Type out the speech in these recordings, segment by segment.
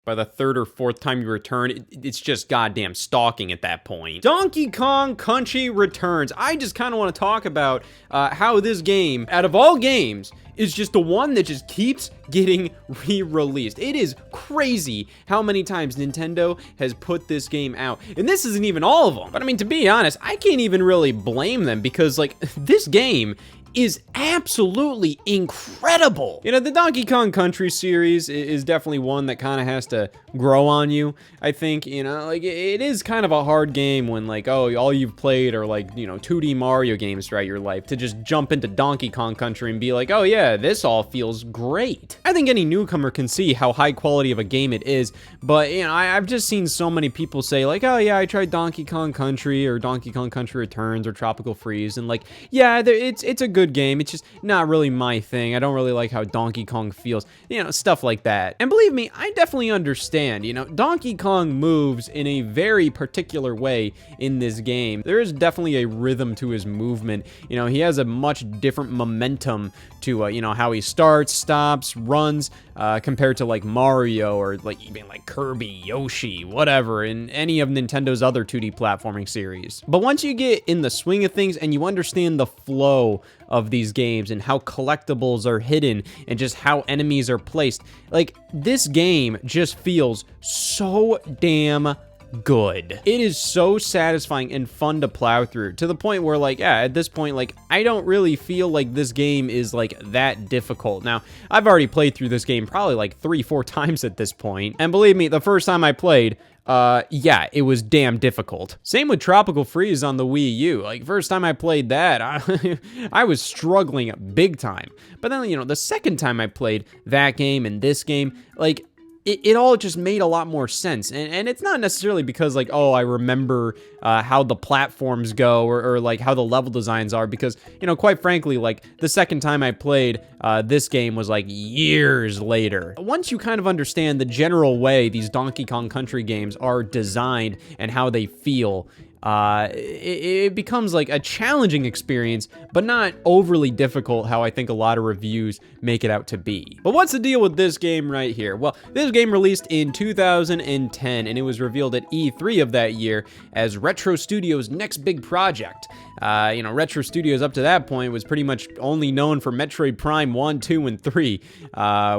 By the third or fourth time you return, it's just goddamn stalking at that point. Donkey Kong Country Returns. I just kind of want to talk about how this game, out of all games, is just the one that just keeps getting re-released. It is crazy how many times Nintendo has put this game out. And this isn't even all of them. But I mean, to be honest, I can't even really blame them because, like, this game is absolutely incredible. You know, the Donkey Kong Country series is definitely one that kind of has to grow on you, I think. You know, like, it is kind of a hard game when, like, oh, all you've played are, like, you know, 2D Mario games throughout your life, to just jump into Donkey Kong Country and be like, oh yeah, this all feels great. I think any newcomer can see how high quality of a game it is, but, you know, I've just seen so many people say, like, oh yeah, I tried Donkey Kong Country or Donkey Kong Country Returns or Tropical Freeze, and, like, yeah, it's a good game. It's just not really my thing. I don't really like how Donkey Kong feels, you know, stuff like that. And believe me, I definitely understand. You know, Donkey Kong moves in a very particular way in this game. There is definitely a rhythm to his movement. You know, he has a much different momentum to, you know, how he starts, stops, runs, compared to, like, Mario or, like, even, like, Kirby, Yoshi, whatever, in any of Nintendo's other 2D platforming series. But once you get in the swing of things and you understand the flow of these games and how collectibles are hidden and just how enemies are placed, like, this game just feels so damn good. It is so satisfying and fun to plow through, to the point where, like, yeah, at this point, like, I don't really feel like this game is, like, that difficult. Now, I've already played through this game probably like 3-4 times at this point, and believe me, the first time I played, yeah, it was damn difficult. Same with Tropical Freeze on the Wii U. Like, first time I played that, I was struggling big time. But then, you know, the second time I played that game and this game, like, it all just made a lot more sense. And it's not necessarily because, like, oh, I remember how the platforms go or like how the level designs are, because, you know, quite frankly, like, the second time I played this game was like years later. Once you kind of understand the general way these Donkey Kong Country games are designed and how they feel, it becomes like a challenging experience, but not overly difficult how I think a lot of reviews make it out to be. But what's the deal with this game right here? Well, this game released in 2010, and it was revealed at E3 of that year as Retro Studios' next big project. You know, Retro Studios up to that point was pretty much only known for Metroid Prime 1, 2, and 3,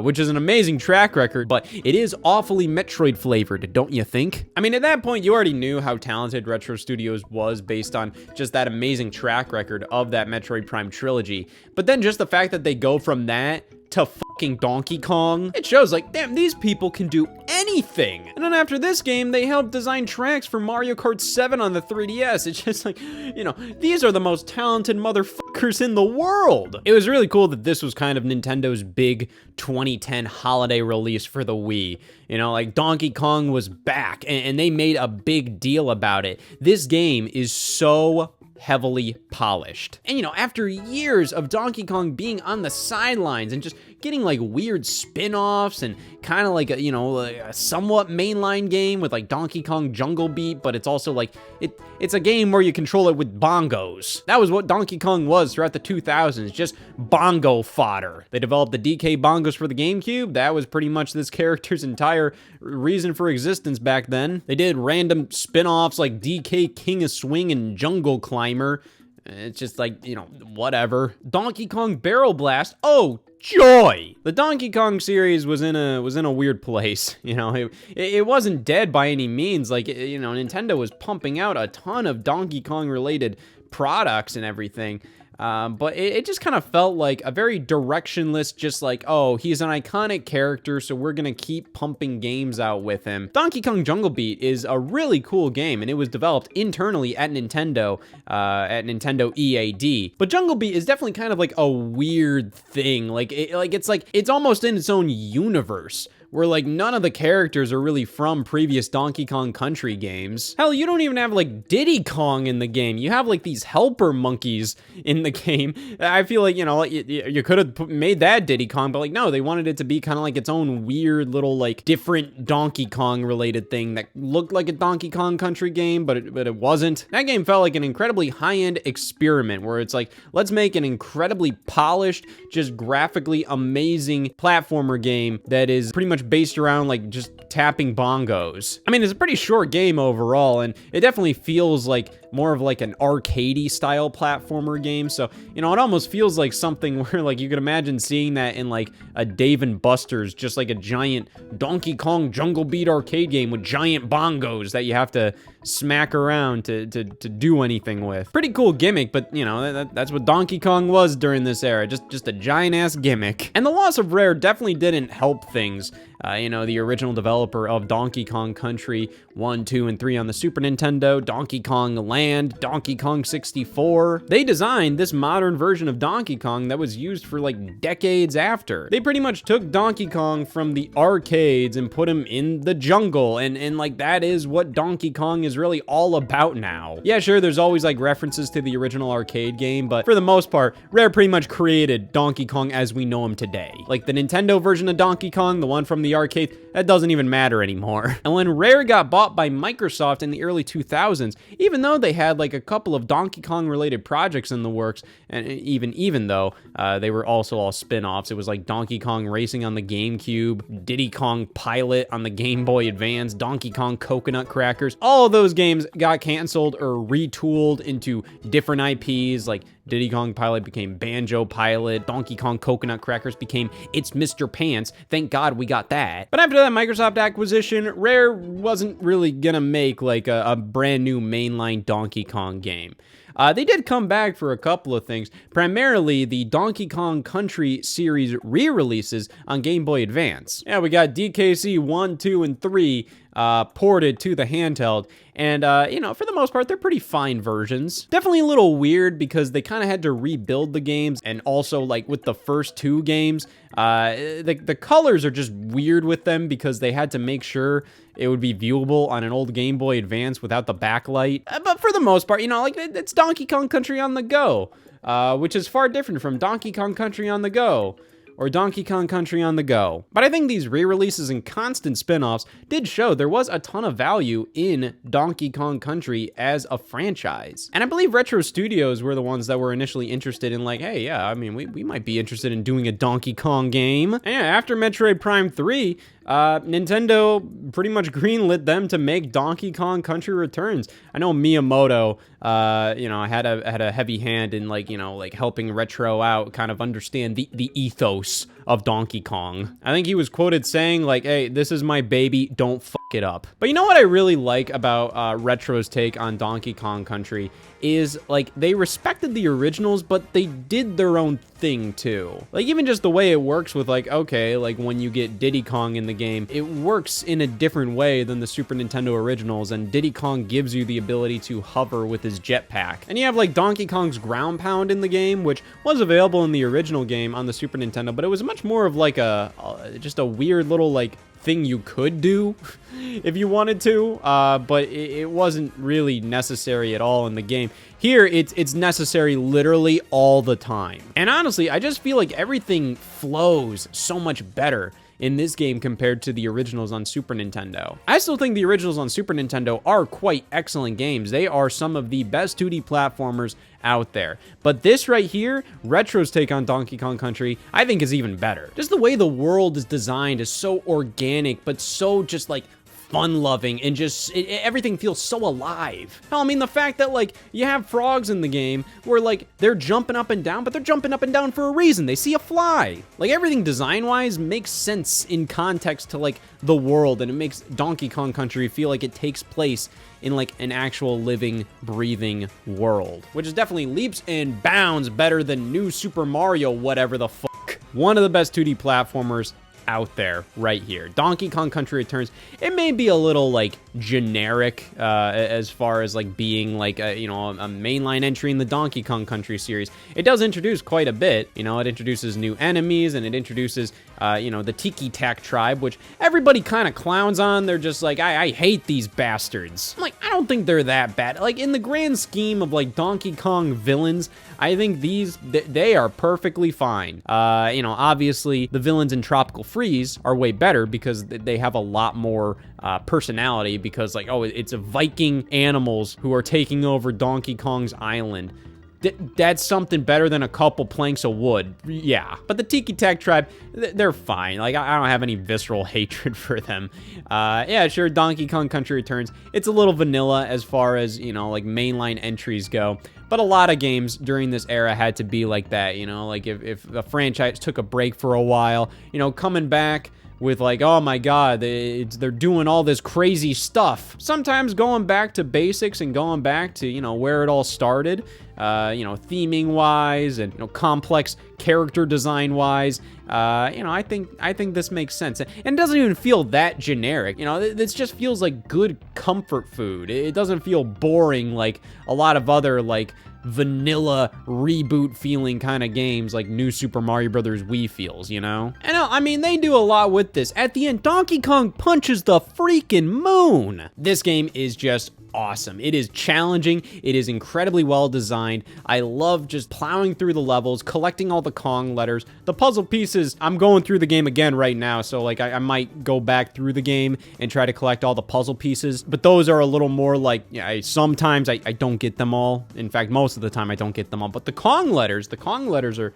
which is an amazing track record, but it is awfully Metroid flavored, don't you think? I mean, at that point, you already knew how talented Retro Studios was based on just that amazing track record of that Metroid Prime trilogy. But then just the fact that they go from that to fucking Donkey Kong, it shows, like, damn, these people can do anything. And then after this game, they helped design tracks for Mario Kart 7 on the 3DS. It's just like, you know, these are the most talented motherfuckers in the world. It was really cool that this was kind of Nintendo's big 2010 holiday release for the Wii. You know, like, Donkey Kong was back, and they made a big deal about it. This game is so heavily polished. And, you know, after years of Donkey Kong being on the sidelines and just getting, like, weird spin-offs and kind of like a, you know, like a somewhat mainline game with, like, Donkey Kong Jungle Beat, but it's also like, it's a game where you control it with bongos. That was what Donkey Kong was throughout the 2000s, just bongo fodder. They developed the DK bongos for the GameCube. That was pretty much this character's entire reason for existence back then. They did random spin-offs like DK King of Swing and Jungle Climber. It's just like, you know, whatever. Donkey Kong Barrel Blast. Oh, joy! The Donkey Kong series was in a weird place. You know, it wasn't dead by any means. Like, you know, Nintendo was pumping out a ton of Donkey Kong related products and everything. But it just kind of felt like a very directionless, just like, oh, he's an iconic character, so we're gonna keep pumping games out with him. Donkey Kong Jungle Beat is a really cool game, and it was developed internally at Nintendo EAD. But Jungle Beat is definitely kind of like a weird thing. It's almost in its own universe, where, like, none of the characters are really from previous Donkey Kong Country games. Hell, you don't even have, like, Diddy Kong in the game. You have, like, these helper monkeys in the game. I feel like, you know, you could have made that Diddy Kong, but, like, no, they wanted it to be kind of like its own weird little, like, different Donkey Kong related thing that looked like a Donkey Kong Country game, but it wasn't. That game felt like an incredibly high-end experiment where it's like, let's make an incredibly polished, just graphically amazing platformer game that is pretty much much based around like just tapping bongos. I mean, it's a pretty short game overall, and it definitely feels like more of like an arcadey style platformer game. So, you know, it almost feels like something where like you could imagine seeing that in like a Dave and Buster's, just like a giant Donkey Kong Jungle Beat arcade game with giant bongos that you have to smack around to do anything with. Pretty cool gimmick, but you know, that's what Donkey Kong was during this era, just a giant ass gimmick. And the loss of Rare definitely didn't help things. You know, the original developer of Donkey Kong Country 1, 2, and 3 on the Super Nintendo, Donkey Kong Land, Donkey Kong 64. They designed this modern version of Donkey Kong that was used for like decades after. They pretty much took Donkey Kong from the arcades and put him in the jungle, and like that is what Donkey Kong is really all about now. Yeah, sure, there's always like references to the original arcade game, but for the most part, Rare pretty much created Donkey Kong as we know him today. Like the Nintendo version of Donkey Kong, the one from the arcade, that doesn't even matter anymore. And when Rare got bought by Microsoft in the early 2000s, even though they had like a couple of Donkey Kong related projects in the works, and even though they were also all spin-offs, it was like Donkey Kong Racing on the GameCube, Diddy Kong Pilot on the Game Boy Advance, Donkey Kong Coconut Crackers, all of those games got canceled or retooled into different IPs. Like Diddy Kong Pilot became Banjo Pilot, Donkey Kong Coconut Crackers became It's Mr. Pants. Thank God we got that. But after that Microsoft acquisition, Rare wasn't really gonna make like a brand new mainline Donkey Kong game. They did come back for a couple of things, primarily the Donkey Kong Country series re-releases on Game Boy Advance. Yeah, we got DKC 1, 2, and 3 ported to the handheld, and you know, for the most part, they're pretty fine versions. Definitely a little weird because they kind of had to rebuild the games, and also like with the first two games, the colors are just weird with them because they had to make sure it would be viewable on an old Game Boy Advance without the backlight. But for the most part, you know, like it's Donkey Kong Country on the go, which is far different from Donkey Kong Country on the Go, or Donkey Kong Country on the Go. But I think these re-releases and constant spin-offs did show there was a ton of value in Donkey Kong Country as a franchise. And I believe Retro Studios were the ones that were initially interested in like, hey, yeah, I mean, we might be interested in doing a Donkey Kong game. And yeah, after Metroid Prime 3, Nintendo pretty much greenlit them to make Donkey Kong Country Returns. I know Miyamoto, you know, had a heavy hand in like, you know, like helping Retro out, kind of understand the ethos of Donkey Kong. I think he was quoted saying like, hey, this is my baby, don't fuck it up. But you know what I really like about Retro's take on Donkey Kong Country is like they respected the originals, but they did their own thing too. Like even just the way it works with like, okay, like when you get Diddy Kong in the game, it works in a different way than the Super Nintendo originals, and Diddy Kong gives you the ability to hover with his jetpack. And you have like Donkey Kong's ground pound in the game, which was available in the original game on the Super Nintendo, but it was much more of like just a weird little like thing you could do if you wanted to, but it wasn't really necessary at all in the game. Here, it's necessary literally all the time. And honestly, I just feel like everything flows so much better in this game compared to the originals on Super Nintendo. I still think the originals on Super Nintendo are quite excellent games. They are some of the best 2D platformers out there. But this right here, Retro's take on Donkey Kong Country, I think is even better. Just the way the world is designed is so organic, but so just like fun-loving, and just everything feels so alive. Hell, I mean, the fact that like you have frogs in the game where like they're jumping up and down, but they're jumping up and down for a reason. They see a fly. Like everything design-wise makes sense in context to like the world, and it makes Donkey Kong Country feel like it takes place in like an actual living, breathing world, which is definitely leaps and bounds better than New Super Mario whatever the fuck. One of the best 2D platformers out there right here. Donkey Kong Country Returns, it may be a little like generic as far as like being like a, you know, a mainline entry in the Donkey Kong Country series. It does introduce quite a bit, you know, it introduces new enemies, and it introduces you know, the Tiki Tak tribe, which everybody kind of clowns on. They're just like, I hate these bastards. I'm like, I don't think they're that bad. Like in the grand scheme of like Donkey Kong villains, I think they are perfectly fine. You know, obviously the villains in Tropical Freeze are way better because they have a lot more personality, because like, oh, it's a Viking animals who are taking over Donkey Kong's island. that's something better than a couple planks of wood. Yeah. But the Tiki Tac tribe, they're fine. Like, I don't have any visceral hatred for them. Yeah, sure, Donkey Kong Country Returns. It's a little vanilla as far as, you know, like mainline entries go. But a lot of games during this era had to be like that, you know, like if the franchise took a break for a while, you know, coming back with like, oh my god, they're doing all this crazy stuff. Sometimes going back to basics and going back to, you know, where it all started, you know, theming wise and, you know, complex character design wise. You know, I think this makes sense. And it doesn't even feel that generic. You know, this just feels like good comfort food. It doesn't feel boring like a lot of other like vanilla reboot feeling kind of games like New Super Mario Brothers Wii feels, you know? And I mean, they do a lot with this. At the end, Donkey Kong punches the freaking moon. This game is just awesome. It is challenging. It is incredibly well designed. I love just plowing through the levels, collecting all the Kong letters. The puzzle pieces, I'm going through the game again right now, so like I might go back through the game and try to collect all the puzzle pieces, but those are a little more like, yeah, sometimes I don't get them all. In fact, most of the time I don't get them all, but the Kong letters are,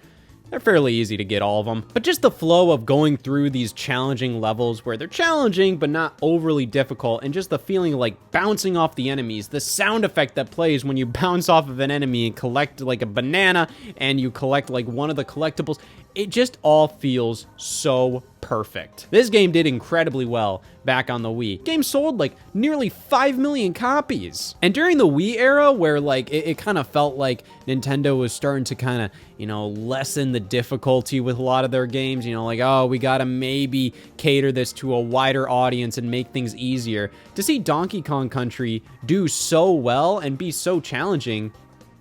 they're fairly easy to get all of them. But just the flow of going through these challenging levels where they're challenging but not overly difficult, and just the feeling of like bouncing off the enemies, the sound effect that plays when you bounce off of an enemy and collect like a banana and you collect like one of the collectibles, it just all feels so perfect. This game did incredibly well back on the Wii. Game sold like nearly 5 million copies. And during the Wii era, where like it kind of felt like Nintendo was starting to kind of, you know, lessen the difficulty with a lot of their games, you know, like, oh, we gotta maybe cater this to a wider audience and make things easier. To see Donkey Kong Country do so well and be so challenging,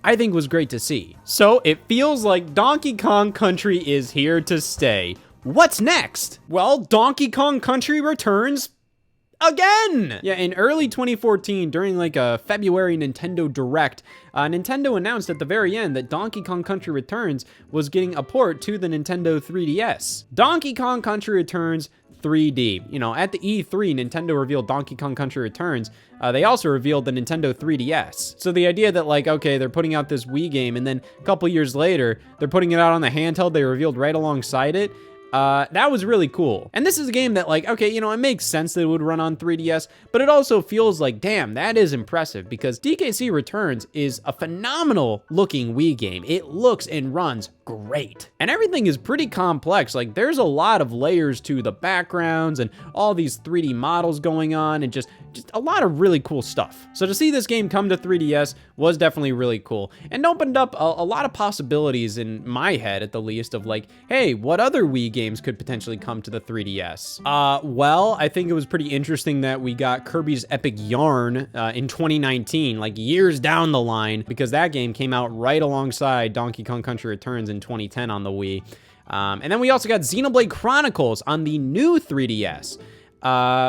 I think was great to see. So it feels like Donkey Kong Country is here to stay. What's next? Well, Donkey Kong Country Returns again! Yeah, in early 2014, during like a February Nintendo Direct, Nintendo announced at the very end that Donkey Kong Country Returns was getting a port to the Nintendo 3DS. Donkey Kong Country Returns 3D. You know, at the E3, Nintendo revealed Donkey Kong Country Returns. They also revealed the Nintendo 3DS. So the idea that like, okay, they're putting out this Wii game and then a couple years later, they're putting it out on the handheld they revealed right alongside it, that was really cool. And this is a game that like, okay, you know, it makes sense that it would run on 3DS, but it also feels like, damn, that is impressive, because DKC Returns is a phenomenal looking Wii game. It looks and runs great. And everything is pretty complex. Like, there's a lot of layers to the backgrounds and all these 3D models going on, and just a lot of really cool stuff. So to see this game come to 3DS was definitely really cool, and opened up a lot of possibilities in my head, at the least, of like, hey, what other Wii games could potentially come to the 3DS? Well, I think it was pretty interesting that we got Kirby's Epic Yarn in 2019, like years down the line, because that game came out right alongside Donkey Kong Country Returns in 2010 on the Wii. And then we also got Xenoblade Chronicles on the new 3DS.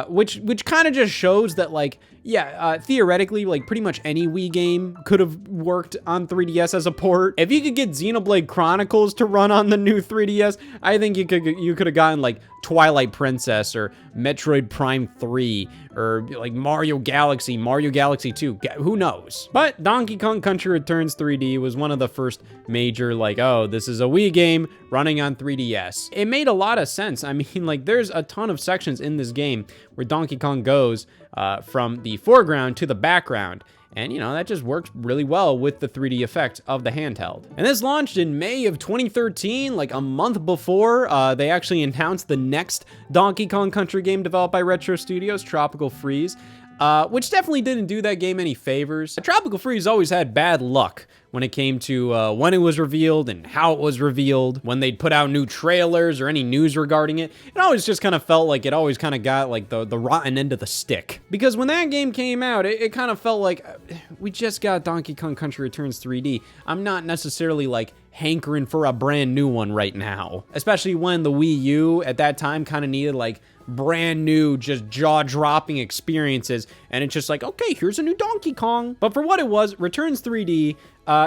Which kind of just shows that, like, yeah, theoretically, like, pretty much any Wii game could have worked on 3DS as a port. If you could get Xenoblade Chronicles to run on the new 3DS, I think you could have gotten, like, Twilight Princess, or Metroid Prime 3, or, like, Mario Galaxy 2, who knows? But Donkey Kong Country Returns 3D was one of the first major, like, oh, this is a Wii game running on 3DS. It made a lot of sense. I mean, like, there's a ton of sections in this game where Donkey Kong goes from the foreground to the background. And, you know, that just works really well with the 3D effect of the handheld. And this launched in May of 2013, like a month before they actually announced the next Donkey Kong Country game developed by Retro Studios, Tropical Freeze, which definitely didn't do that game any favors. Tropical Freeze always had bad luck when it came to when it was revealed and how it was revealed, when they'd put out new trailers or any news regarding it. It always just kind of felt like it always kind of got like the rotten end of the stick. Because when that game came out, it kind of felt like we just got Donkey Kong Country Returns 3D. I'm not necessarily like hankering for a brand new one right now. Especially when the Wii U at that time kind of needed like brand new, just jaw-dropping experiences, and it's just like, okay, here's a new Donkey Kong. But for what it was, Returns 3D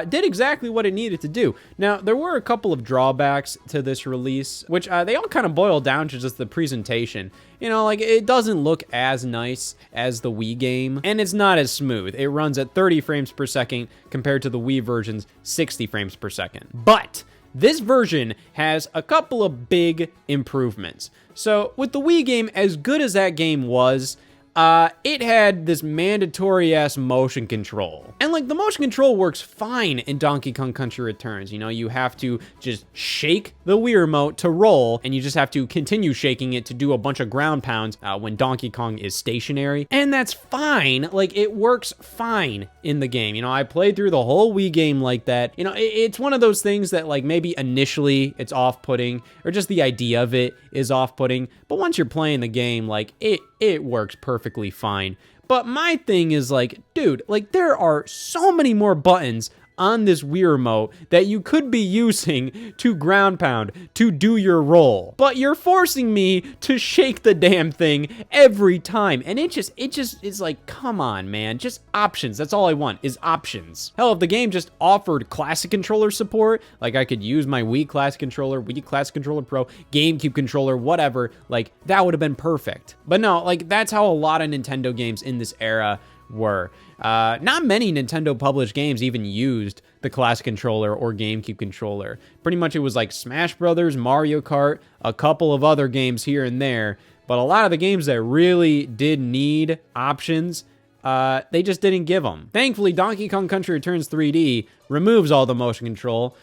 did exactly what it needed to do. Now, there were a couple of drawbacks to this release, which they all kind of boil down to just the presentation. You know, like, it doesn't look as nice as the Wii game, and it's not as smooth. It runs at 30 frames per second compared to the Wii version's 60 frames per second. But this version has a couple of big improvements. So with the Wii game, as good as that game was, it had this mandatory-ass motion control. And, like, the motion control works fine in Donkey Kong Country Returns. You know, you have to just shake the Wii remote to roll, and you just have to continue shaking it to do a bunch of ground pounds when Donkey Kong is stationary. And that's fine. Like, it works fine in the game. You know, I played through the whole Wii game like that. You know, it's one of those things that, like, maybe initially it's off-putting, or just the idea of it is off-putting. But once you're playing the game, like, it works perfectly fine. But my thing is, like, dude, like, there are so many more buttons on this Wii remote that you could be using to ground pound, to do your roll. But you're forcing me to shake the damn thing every time. And it just is like, come on, man. Just options. That's all I want, is options. Hell, if the game just offered classic controller support, like I could use my Wii Classic Controller, Wii Classic Controller Pro, GameCube controller, whatever, like, that would have been perfect. But no, like, that's how a lot of Nintendo games in this era were. Not many Nintendo published games even used the Classic Controller or GameCube controller. Pretty much it was like Smash Brothers, Mario Kart, a couple of other games here and there, but a lot of the games that really did need options, they just didn't give them. Thankfully, Donkey Kong Country Returns 3D removes all the motion control,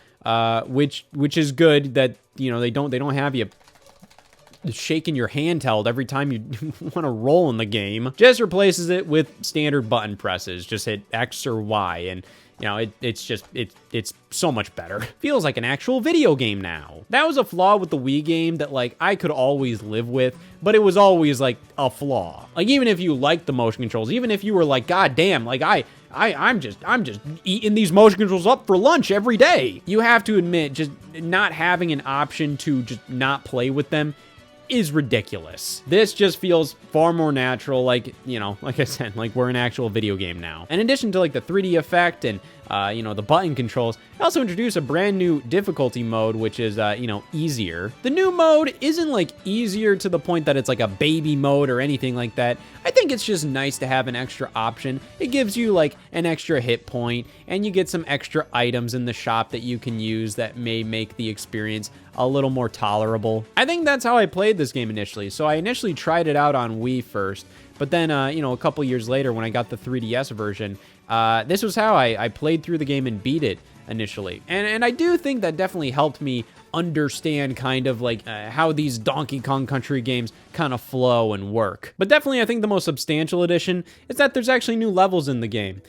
which is good that, you know, they don't have you shaking your handheld every time you want to roll in the game. Just replaces it with standard button presses. Just hit X or Y, and you know, it's so much better. Feels like an actual video game now. That was a flaw with the Wii game that, like, I could always live with, but it was always like a flaw. Like, even if you liked the motion controls, even if you were like, God damn, like I'm just eating these motion controls up for lunch every day. You have to admit, just not having an option to just not play with them is ridiculous. This just feels far more natural, like, you know, like I said, like we're an actual video game now. In addition to, like, the 3D effect and, you know, the button controls, I also introduced a brand new difficulty mode, which is, you know, easier. The new mode isn't, like, easier to the point that it's like a baby mode or anything like that. I think it's just nice to have an extra option. It gives you, like, an extra hit point, and you get some extra items in the shop that you can use that may make the experience a little more tolerable. I think that's how I played this game initially. So I initially tried it out on Wii first, but then, you know, a couple years later when I got the 3DS version, this was how I played through the game and beat it initially. And I do think that definitely helped me understand kind of like how these Donkey Kong Country games kind of flow and work. But definitely I think the most substantial addition is that there's actually new levels in the game.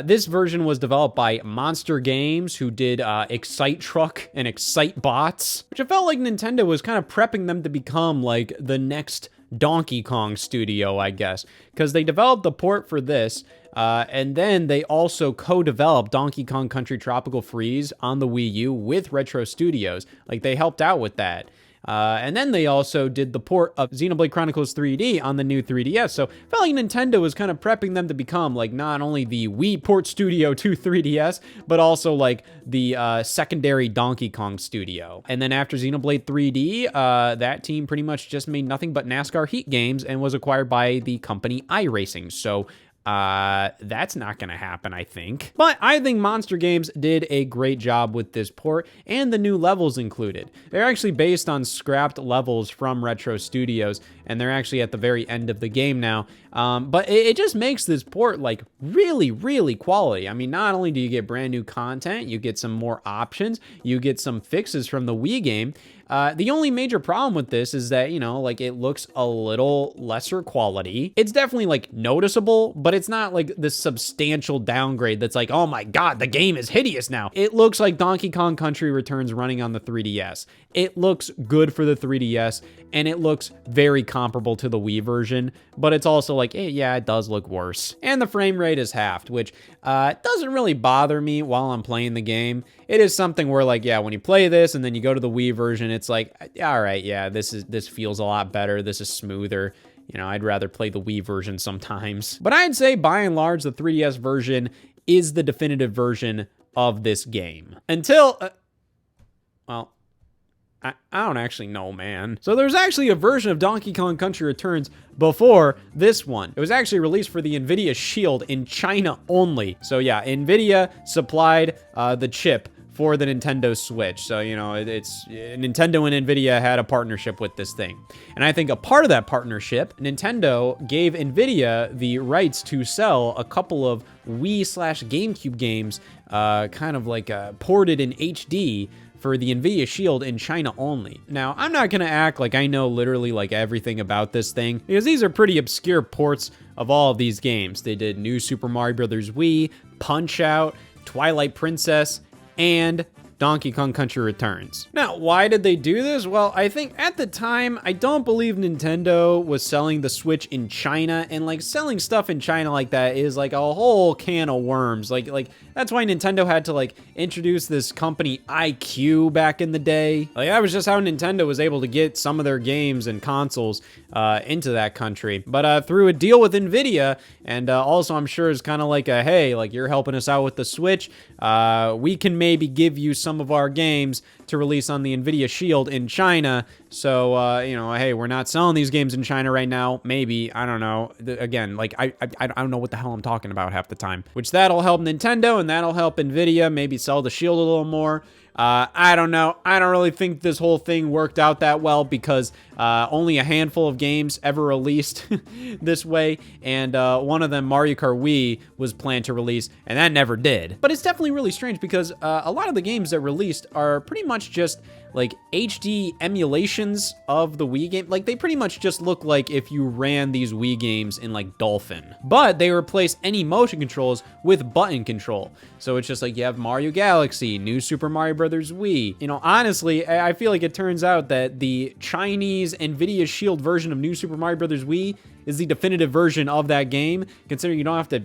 This version was developed by Monster Games, who did Excite Truck and Excite Bots, which I felt like Nintendo was kind of prepping them to become like the next Donkey Kong studio, I guess, because they developed the port for this, and then they also co-developed Donkey Kong Country Tropical Freeze on the Wii U with Retro Studios. Like, they helped out with that. And then they also did the port of Xenoblade Chronicles 3D on the new 3DS. So I felt like Nintendo was kind of prepping them to become like not only the Wii port studio to 3DS, but also like the secondary Donkey Kong studio. And then after Xenoblade 3D, that team pretty much just made nothing but NASCAR Heat games and was acquired by the company iRacing. So that's not gonna happen, I think. But I think Monster Games did a great job with this port and the new levels included. They're actually based on scrapped levels from Retro Studios, and they're actually at the very end of the game now. But it just makes this port like really, really quality. I mean, not only do you get brand new content, you get some more options, you get some fixes from the Wii game. The only major problem with this is that, you know, like it looks a little lesser quality. It's definitely like noticeable, but it's not like this substantial downgrade that's like, oh my God, the game is hideous now. It looks like Donkey Kong Country Returns running on the 3DS. It looks good for the 3DS, and it looks very comparable to the Wii version, but it's also like, yeah, it does look worse. And the frame rate is halved, which doesn't really bother me while I'm playing the game. It is something where, like, yeah, when you play this and then you go to the Wii version, it's like, all right, yeah, this feels a lot better. This is smoother. You know, I'd rather play the Wii version sometimes. But I'd say, by and large, the 3DS version is the definitive version of this game. Until, well, I don't actually know, man. So there's actually a version of Donkey Kong Country Returns before this one. It was actually released for the NVIDIA Shield in China only. So yeah, NVIDIA supplied the chip for the Nintendo Switch. So, you know, it's Nintendo and NVIDIA had a partnership with this thing. And I think a part of that partnership, Nintendo gave NVIDIA the rights to sell a couple of Wii/GameCube games, kind of like ported in HD for the NVIDIA Shield in China only. Now, I'm not gonna act like I know literally like everything about this thing, because these are pretty obscure ports of all of these games. They did New Super Mario Bros. Wii, Punch-Out, Twilight Princess, and Donkey Kong Country Returns. Now, why did they do this? Well, I think at the time, I don't believe Nintendo was selling the Switch in China, and like selling stuff in China like that is like a whole can of worms. Like that's why Nintendo had to like introduce this company IQ back in the day. Like that was just how Nintendo was able to get some of their games and consoles into that country. But through a deal with NVIDIA, and also I'm sure it's kind of like a, hey, like you're helping us out with the Switch, we can maybe give you some of our games to release on the NVIDIA Shield in China. So, you know, hey, we're not selling these games in China right now. Maybe, I don't know. Again, like, I don't know what the hell I'm talking about half the time. Which that'll help Nintendo, and that'll help NVIDIA maybe sell the Shield a little more. I don't know. I don't really think this whole thing worked out that well, because only a handful of games ever released this way, and one of them, Mario Kart Wii, was planned to release, and that never did. But it's definitely really strange, because a lot of the games that released are pretty much just like HD emulations of the Wii game. Like they pretty much just look like if you ran these Wii games in like Dolphin, but they replace any motion controls with button control. So it's just like you have Mario Galaxy, New Super Mario Bros. Wii. You know, honestly, I feel like it turns out that the Chinese NVIDIA Shield version of New Super Mario Bros. Wii is the definitive version of that game, considering you don't have to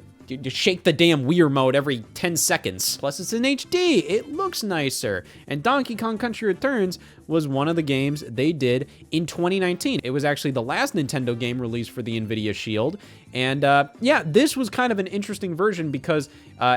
shake the damn Wii remote every 10 seconds. Plus, it's in HD. It looks nicer. And Donkey Kong Country Returns was one of the games they did in 2019. It was actually the last Nintendo game released for the NVIDIA Shield. And yeah, this was kind of an interesting version, because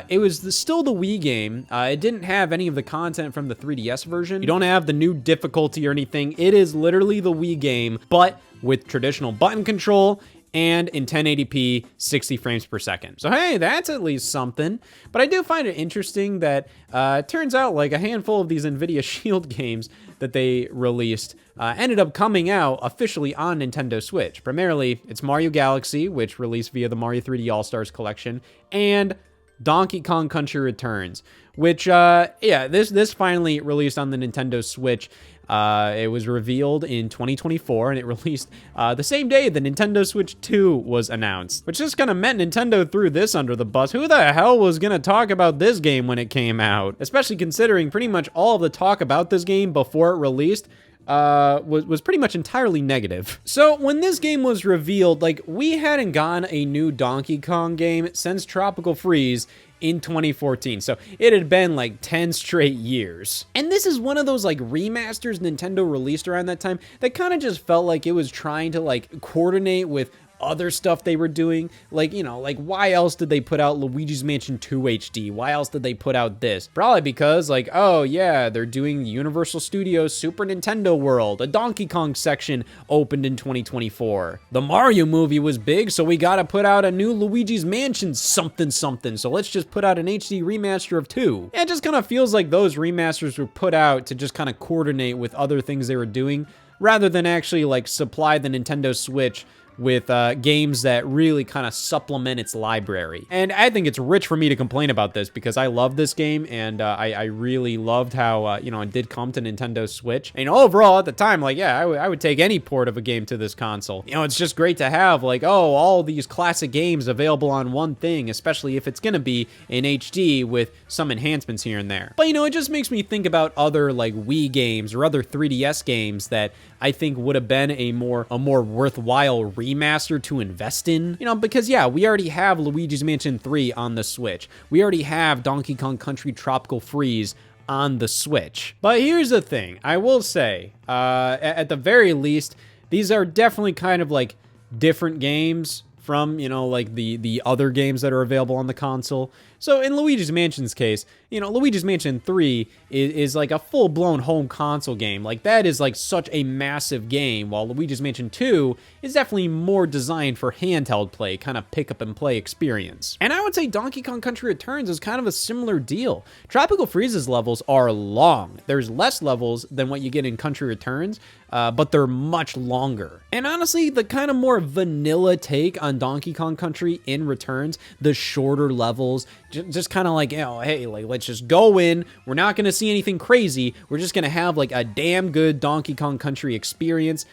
it was still the Wii game. It didn't have any of the content from the 3DS version. You don't have the new difficulty or anything. It is literally the Wii game, but with traditional button control and in 1080p, 60 frames per second. So hey, that's at least something. But I do find it interesting that it turns out like a handful of these NVIDIA Shield games that they released ended up coming out officially on Nintendo Switch. Primarily, it's Mario Galaxy, which released via the Mario 3D All-Stars collection, and Donkey Kong Country Returns, which, yeah, this finally released on the Nintendo Switch. It was revealed in 2024, and it released the same day the Nintendo Switch 2 was announced, which just kind of meant Nintendo threw this under the bus. Who the hell was going to talk about this game when it came out? Especially considering pretty much all of the talk about this game before it released was pretty much entirely negative. So when this game was revealed, like, we hadn't gotten a new Donkey Kong game since Tropical Freeze in 2014. So it had been like 10 straight years. And this is one of those like remasters Nintendo released around that time that kind of just felt like it was trying to like coordinate with other stuff they were doing. Like, you know, like why else did they put out Luigi's Mansion 2 HD? Why else did they put out this? Probably because like, oh yeah, they're doing Universal Studios Super Nintendo World. A Donkey Kong section opened in 2024. The Mario movie was big, so we gotta put out a new Luigi's Mansion something something. So let's just put out an HD remaster of 2. It just kind of feels like those remasters were put out to just kind of coordinate with other things they were doing, rather than actually like supply the Nintendo Switch with games that really kind of supplement its library. And I think it's rich for me to complain about this, because I love this game, and I really loved how, you know, it did come to Nintendo Switch. And overall, at the time, like, yeah, I would take any port of a game to this console. You know, it's just great to have, like, oh, all these classic games available on one thing, especially if it's gonna be in HD with some enhancements here and there. But, you know, it just makes me think about other, like, Wii games or other 3DS games that I think would have been a more worthwhile remaster to invest in. You know, because yeah, we already have Luigi's Mansion 3 on the Switch. We already have Donkey Kong Country Tropical Freeze on the Switch. But here's the thing, I will say, at the very least, these are definitely kind of like different games from, you know, like the other games that are available on the console. So in Luigi's Mansion's case, you know, Luigi's Mansion 3 is like a full-blown home console game. Like, that is like such a massive game, while Luigi's Mansion 2 is definitely more designed for handheld play, kind of pick up and play experience. And I would say Donkey Kong Country Returns is kind of a similar deal. Tropical Freeze's levels are long. There's less levels than what you get in Country Returns, but they're much longer. And honestly, the kind of more vanilla take on Donkey Kong Country in Returns, the shorter levels, just kind of like, you know, hey, like, let's just go in. We're not going to see anything crazy. We're just going to have like a damn good Donkey Kong Country experience.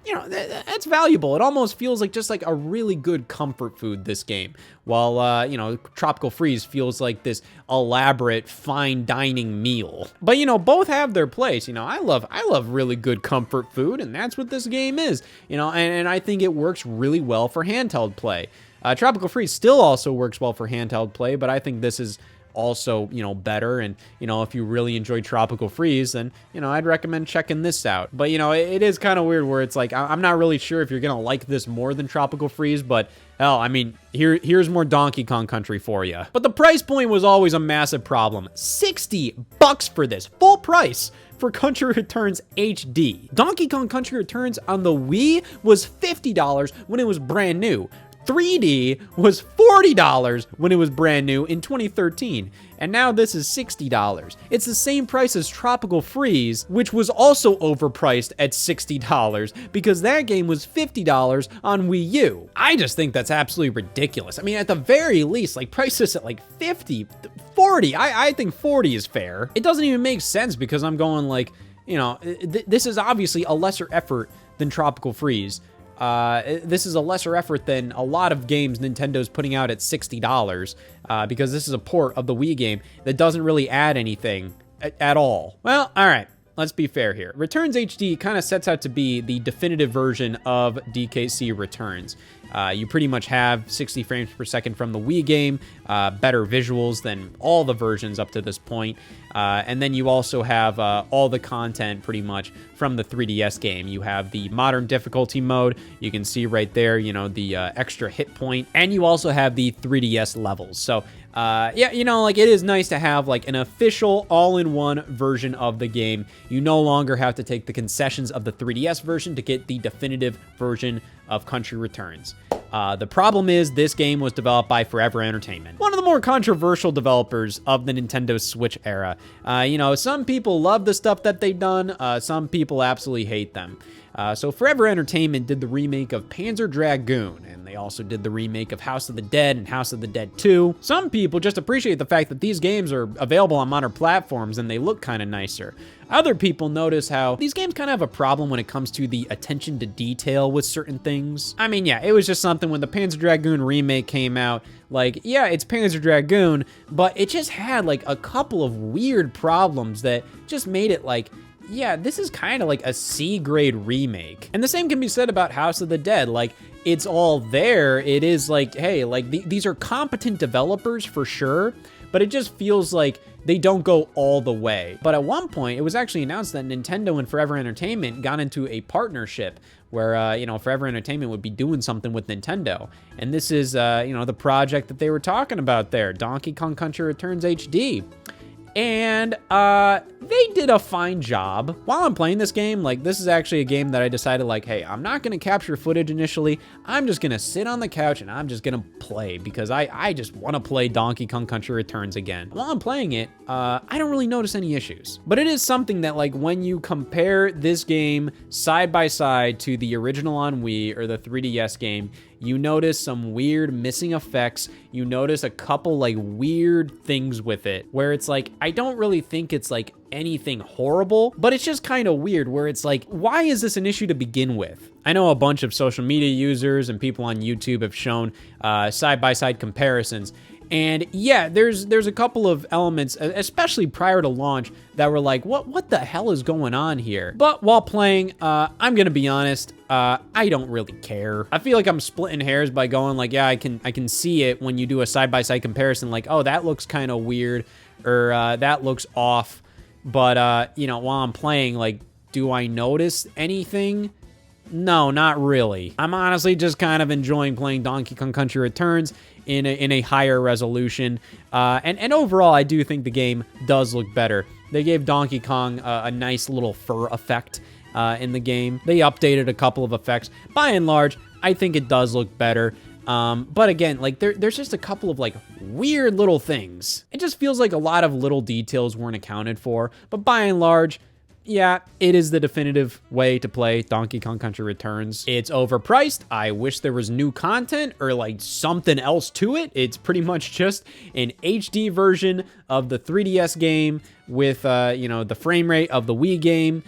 You know, that's valuable. It almost feels like just like a really good comfort food, this game. While, you know, Tropical Freeze feels like this elaborate fine dining meal. But, you know, both have their place. You know, I love really good comfort food, and that's what this game is. You know, and I think it works really well for handheld play. Tropical Freeze still also works well for handheld play, but I think this is also, you know, better. And, you know, if you really enjoy Tropical Freeze, then, you know, I'd recommend checking this out. But, you know, it is kind of weird where it's like, I'm not really sure if you're gonna like this more than Tropical Freeze, but hell, I mean, here's more Donkey Kong Country for you. But the price point was always a massive problem. $60 for this, full price for Country Returns HD. Donkey Kong Country Returns on the Wii was $50 when it was brand new. 3D was $40 when it was brand new in 2013, and now this is $60. It's the same price as Tropical Freeze, which was also overpriced at $60 because that game was $50 on Wii U. I just think that's absolutely ridiculous. I mean, at the very least, like, price this at like 50, 40. I think 40 is fair. It doesn't even make sense because I'm going like, you know, this is obviously a lesser effort than Tropical Freeze. This is a lesser effort than a lot of games Nintendo's putting out at $60 because this is a port of the Wii game that doesn't really add anything at all. Well, all right. Let's be fair here. Returns HD kind of sets out to be the definitive version of DKC Returns. You pretty much have 60 frames per second from the Wii game, better visuals than all the versions up to this point, and then you also have all the content pretty much from the 3DS game. You have the modern difficulty mode, you can see right there, you know, the extra hit point, and you also have the 3DS levels. So yeah, you know, like, it is nice to have like an official all-in-one version of the game. You no longer have to take the concessions of the 3DS version to get the definitive version of Country Returns. The problem is this game was developed by Forever Entertainment, one of the more controversial developers of the Nintendo Switch era. You know, some people love the stuff that they've done, some people absolutely hate them. So Forever Entertainment did the remake of Panzer Dragoon, and they also did the remake of House of the Dead and House of the Dead 2. Some people just appreciate the fact that these games are available on modern platforms and they look kind of nicer. Other people notice how these games kind of have a problem when it comes to the attention to detail with certain things. I mean, yeah, it was just something when the Panzer Dragoon remake came out, like, yeah, it's Panzer Dragoon, but it just had like a couple of weird problems that just made it like, yeah, this is kind of like a C-grade remake. And the same can be said about House of the Dead. Like, it's all there. It is like, hey, like, these are competent developers for sure, but it just feels like they don't go all the way. But at one point, it was actually announced that Nintendo and Forever Entertainment got into a partnership where, you know, Forever Entertainment would be doing something with Nintendo. And this is, you know, the project that they were talking about there, Donkey Kong Country Returns HD. And they did a fine job. While I'm playing this game, like, this is actually a game that I decided, like, hey, I'm not gonna capture footage initially. I'm just gonna sit on the couch and I'm just gonna play because I just want to play Donkey Kong Country Returns again. While I'm playing it, I don't really notice any issues. But it is something that, like, when you compare this game side by side to the original on Wii or the 3DS game, you notice some weird missing effects. You notice a couple like weird things with it where it's like, I don't really think it's like anything horrible, but it's just kind of weird where it's like, why is this an issue to begin with? I know a bunch of social media users and people on YouTube have shown side-by-side comparisons. And yeah, there's a couple of elements, especially prior to launch, that were like, what the hell is going on here? But while playing, I'm gonna be honest, I don't really care. I feel like I'm splitting hairs by going like, yeah, I can see it when you do a side-by-side comparison, like, oh, that looks kind of weird, or that looks off. But you know, while I'm playing, like, do I notice anything? No, not really. I'm honestly just kind of enjoying playing Donkey Kong Country Returns in a higher resolution. And overall, I do think the game does look better. They gave Donkey Kong a nice little fur effect in the game. They updated a couple of effects. By and large, I think it does look better. But again, like there's just a couple of like weird little things. It just feels like a lot of little details weren't accounted for. But by and large, yeah, it is the definitive way to play Donkey Kong Country Returns. It's overpriced. I wish there was new content or like something else to it. It's pretty much just an HD version of the 3DS game with, you know, the frame rate of the Wii game.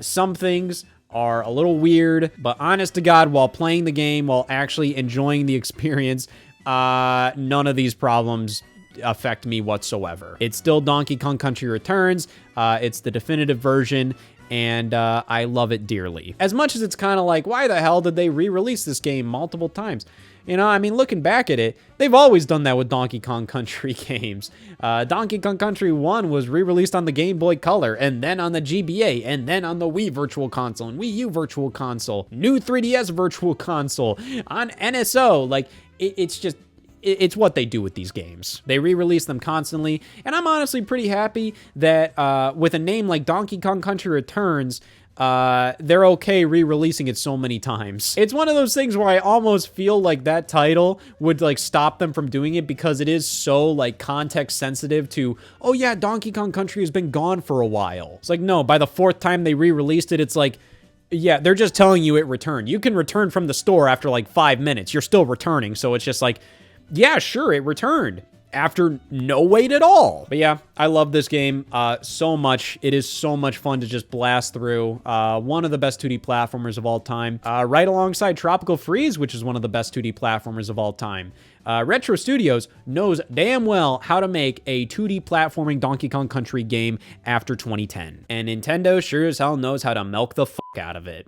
Some things are a little weird, but honest to God, while playing the game, while actually enjoying the experience, none of these problems affect me whatsoever. It's still Donkey Kong Country Returns. It's the definitive version, and I love it dearly. As much as it's kind of like, why the hell did they re-release this game multiple times? You know, I mean, looking back at it, they've always done that with Donkey Kong Country games. Donkey Kong Country 1 was re-released on the Game Boy Color, and then on the GBA, and then on the Wii Virtual Console, and Wii U Virtual Console, new 3DS Virtual Console, on NSO. Like, it's just... It's what they do with these games. They re-release them constantly, and I'm honestly pretty happy that with a name like Donkey Kong Country Returns, they're okay re-releasing it so many times. It's one of those things where I almost feel like that title would like stop them from doing it because it is so like context sensitive to, oh yeah, Donkey Kong Country has been gone for a while. It's like, no, by the 4th time they re-released it, it's like, yeah, they're just telling you it returned. You can return from the store after like 5 minutes. You're still returning, so it's just like, yeah, sure, it returned after no wait at all. But yeah, I love this game so much. It is so much fun to just blast through. One of the best 2D platformers of all time, right alongside Tropical Freeze, which is one of the best 2D platformers of all time. Retro Studios knows damn well how to make a 2D platforming Donkey Kong Country game after 2010. And Nintendo sure as hell knows how to milk the fuck out of it.